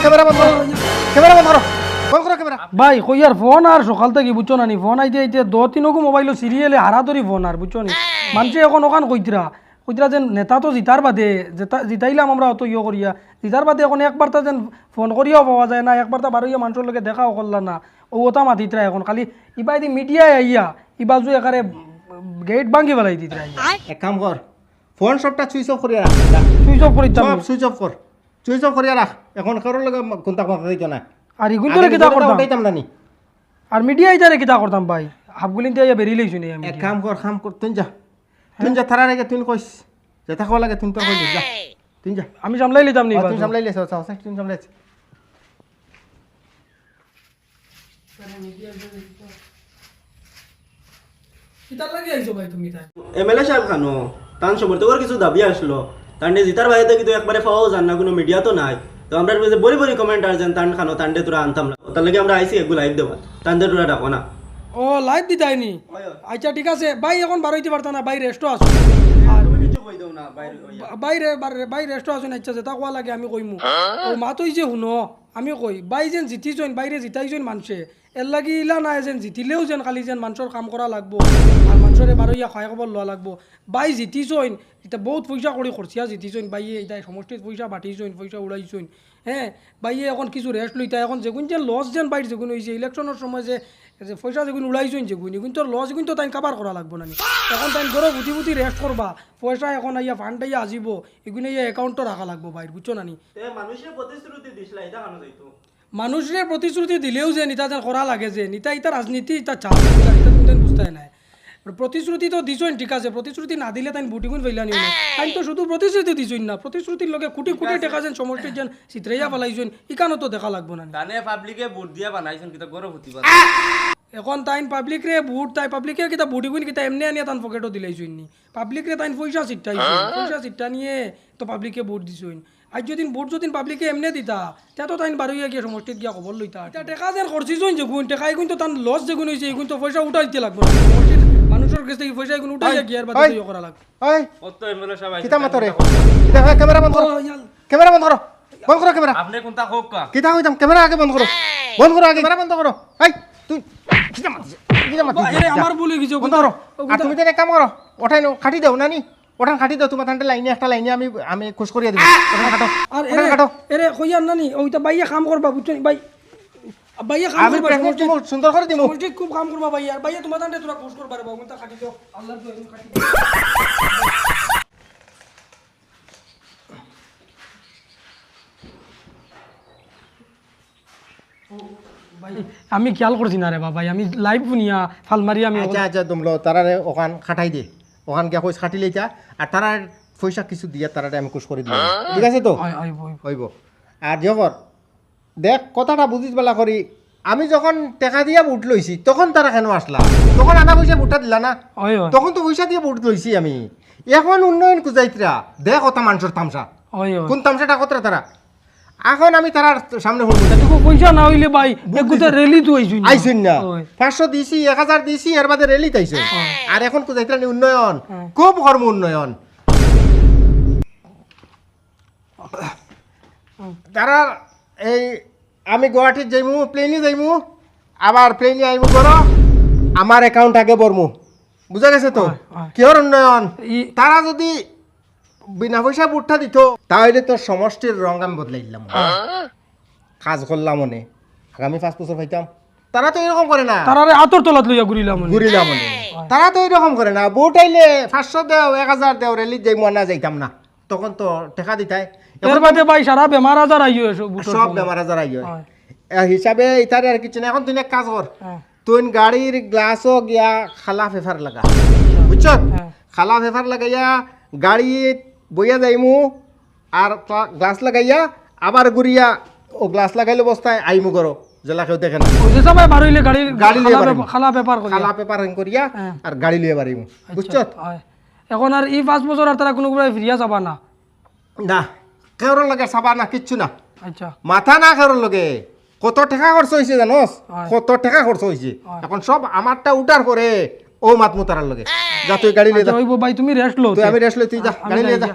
Camera বন্ধ করো, camera বন্ধ করো, বন্ধ করো ক্যামেরা। ভাই কইয়ার ফোন আর সকাল থেকে বুঝছো না নি ফোন আইতে আইতে দো তিনকু মোবাইল সিরিয়ালে হারাধরি ফোন আর বুঝছো নি মানুষে এখন ওখান কইতরা যেন নেতা তো জিতার বাদে জিতাইলাম আমরা অত ইয়ে করিয়া জিতার বাদে এখন একবার তা যেন ফোন করিয়াও পাওয়া যায় না একবার তা বারোইয়া মানুষের লগে দেখাও করলা না ও ওটা মাতিতরা এখন খালি ইবা দি মিডিয়ায় আইয়া ইবাজু একারে গেট ভাঙি ফেলাই দিতরা এক কাম কর, ফোন সবটা সুইচ অফ করিয়া রাখ, সুইচ অফ করি সব সুইচ অফ কর, সুইচ অফ করিয়া রাখ। এখন কারোর লগে কোনটা কথা দিত না, আর ইগুন তোরে কিতা করতাম ওটাইতাম না নি। আর মিডিয়া আইতারে কিতা করতাম ভাই হাফগুলিন দিয়ে বেরিয়ে লইছুন আমি এক কাম কর, তুই যা থারার আগে তুই কইস যেটা খাওয়া লাগে তুই তো কইস যা, তুই যা। আমি সামলাই লিতাম নি তুই সামলাইলেছ, তুই সামলাইছ। কিতা লাগি আইছো ভাই তুমি তাই এমএলএ সাহেব খানো তান সমর্থকের কিছু দাবি আসলো তান্ডে জিতার বাইরে কিন্তু একবারে পাওয়াও যান না কোনো মিডিয়া তো নাই তো আমরা যে বড়ি বড়ি কমেন্ট আর যেন তান খানো তান্ডে তোরা আনতাম না তার লাগে আমরা আইসি এগুলো লাইভ দেওয়া তান্ডে তোরা ডাকো না ও লাইভ দিতাইনি আচ্ছা ঠিক আছে ভাই এখন বারোইতে পারতা না ভাই রেস্টও আসো আর কিছু কই দাও না বাইরে ভাই রেস্টও আসুন ইচ্ছা যেটা কোয়া লাগে আমি কইমু ও মাতই যে শুনো আমি কই বাই যেন জিতিছইন বাইরে জিতাইছইন মানুষে এর লাগি ইলা নাই যেন জিতিলেও যেন খালি যেন মানুষের কাম করা লাগবো আর মানুষের বারোইয়া খাই খবর লওয়া লাগবো বাই জিতিছইন এটা বহুত পয়সা করে খরচিয়া জিতিছইন বাইয়ে এটা সমষ্টিত পয়সা বাটিছইন পয়সা উড়াইছইন হ্যাঁ বাইয়ে এখন কিছু রেস্ট লইতা এখন যেগুন যে লস যেন বাইর যেগুন হয়েছে ইলেকশনের সময় যে পয়সা যেগুন উড়াইছইন যেগুন এগুন তো লস এগুন তো তাই কাবার করা লাগবো না এখন তাই ধরো বুঝি বুঝি রেস্ট করবা পয়সা এখন আইয়া ফান্ড আইয়া আসিব এগুলো ইয়া অ্যাকাউন্টও রাখা লাগবো বাইর বুঝছো না নি মানুষের প্রতিশ্রুতি দিছিলা এটা খানো যাইতো মানুষের প্রতিশ্রুতি দিলেও যে নিতা যেন করা লাগে যে নিতা ইতা রাজনীতি ইতা চাল এটা তুমি বুঝতে নাই প্রতিশ্রুতি তো দিছইন ঠিক আছে প্রতিশ্রুতি না দিলে তাই বুটিগুন ফেলা নিও তাই তো শুধু প্রতিশ্রুতি দিছইন না প্রতিশ্রুতির লগে কোটি কোটি টাকা যেন সমষ্টির যেন চিত্রাইয়া ফেলাইছইন ইকানো তো দেখা লাগবো না তানে পাবলিকে ভোট দিয়া বানাইছেন কিতা গরো হতিবা এখন তাইন পাবলিক রে ভোট তাই পাবলিকে কিতা বুটিগুন কিতা এমনি আনিয়া তান পকেটও দিলাইছইন নি পাবলিক রে তাইন পয়সা চিট্টা নিয়ে তো পাবলিকে ভোট দিছইন আজ যদি ভোট যদি পাবলিকে এমনি দিতা তা তো তাইন বারোইয়া গিয়ে সমষ্টিত গিয়া খবর লইতা এটা টেকা যেন খরচিছইন যেগুন টেকা এগুন তো তান লস যেগুন হয়েছে এগুন তো পয়সা উঠাই দিতে লাগবে সমষ্টির মানুষের কাছ থেকে পয়সা এগুন উঠাইয়া গিয়ার বাদে ইয়ে করা লাগবে ওই কত এমএলএ সাহেব কিতা মাতরে দেখো ক্যামেরা বন্ধ করো, ক্যামেরা বন্ধ করো, বন্ধ করো ক্যামেরা। আপনি কোনটা হোক কা কিতা কইতাম ক্যামেরা আগে বন্ধ করো, বন্ধ করো আগে ক্যামেরা বন্ধ করো। এই তুই কিতা মাতিস, কিতা মাতিস আরে আমার বলে কিছু বন্ধ করো। আর তুমি তো এক কাম করো, ওঠাই নো খাটি দাও না নি, ওঠান খাটি দাও তোমার তান্তে লাইনে একটা লাইনে আমি খুশ করিয়া দেব। ওঠান কাটো, আর ওঠান কাটো। এরে কইয়ার নানি ওইটা বাইয়া কাম করবা বুঝছনি ভাই বাইয়া কাম আমি করবা প্রেগনেন্ট তুমি সুন্দর করে দিমু। মসজিদ খুব কাম করবা ভাই আর ভাইয়া তোমার দান্ডে তোরা পোস্ট করবা রে বাবু তা কাটি দাও আল্লাহর দোয়া তুমি কাটি দাও আমি খেয়াল করছি না রে বাবা আমি লাইভ শুনিয়া ফালমারি আমি আচ্ছা আচ্ছা তোমলো তারারে ওখান খাটাই দে, ওখান গিয়া কইস খাটি লইতা আর তারার পয়সা কিছু দিয়া তারারে আমি খুশ করে দিলাম, ঠিক আছে তো? হইব। আর যখন দেখ কথাটা বুঝিস বেলা করি আমি যখন টাকা দিয়া বুট লইছি তখন তারা কেন আসলা, তখন আনা পয়সা বুটটা দিলা না, তখন তো পয়সা দিয়ে বুট লইছি আমি। এখন উন্নয়ন কুজাইতরা দেখ কথা মানুষের তামসা, কোন তামসাটা কতরা তারা এখন আমি তারার সামনে হইব পয়সা না হইলে ভাই একগুতা রেলি তো আইছুন না 500 দিছি 1000 দিছি এর বাদে রেলি তাইছে আর এখন কুজাইতরা নি উন্নয়ন খুব কর্ম উন্নয়ন তারা এই আমি গুয়াহাটিত যাইমু প্লেনে যাইমু আবার প্লেনে আইমু করো আমার অ্যাকাউন্ট আগে বরমু, বুঝা গেছে তো? কিহর উন্নয়ন? তারা যদি বিনা পয়সা বুটটা দিত তাহলে তো সমষ্টির রং আমি বদলাই দিলাম, কাজ করলাম মনে আগামী 5 বছর পাইতাম। তারা তো এরকম করে না, তারা আতর তলাত লইয়া ঘুরিলাম মনে তারা তো এরকম করে না, বুট আইলে 500 দেও 1000 দেও রেলি যাইমু না যাইতাম না, তখন তো টাকা দিতাই। এর বাদে ভাই সারা বেমার আজার আইও সব বেমার আজার আইও হিসাবে ইতারে আর কিছু না। এখন তুই এক কাজ কর, তুই গাড়ির গ্লাসও গিয়া খালা পেপার লাগা, বুঝছ? খালা পেপার লাগাইয়া গাড়ি বইয়া যাইমু আর গ্লাস লাগাইয়া আবার ঘুরিয়া ও গ্লাস লাগাইলে বস্তায় আইমু করো জেলা কেউ দেখে না, গাড়ি খালা পেপার করিয়া আর গাড়ি লিয়ে বাড়িমু, বুঝছ? এখন আর এই 5 বছর আর তারা কোনো ফিরিয়া যাবা না, না কেউর লগে চাবা না কিচ্ছু না। আচ্ছা মাথা না কেউর লগে কত টাকা খরচ হয়েছে জানোস, কত টাকা খরচ হয়েছে। এখন সব আমারটা উঠার পরে ও মাত মুতারার লগে যা তুই গাড়ি লিয়ে যা। ভাই তুমি রেস্ট লো, আমি রেস্ট লই, তুই যা গাড়ি লিয়ে যা।